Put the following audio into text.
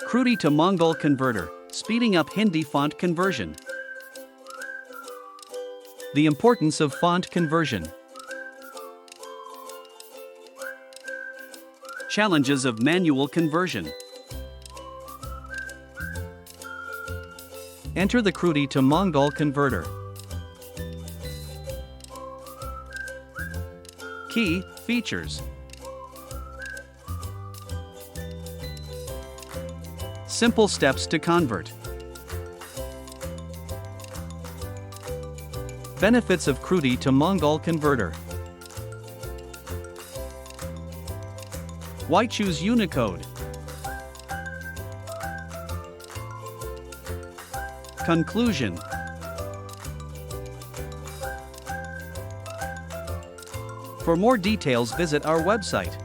Kruti to Mangal converter, speeding up Hindi font conversion. The importance of font conversion. Challenges of manual conversion. Enter the Kruti to Mangal converter. Key features. Simple steps to convert. Benefits of Kruti to Mangal converter. Why choose Unicode? Conclusion. For more details, visit our website.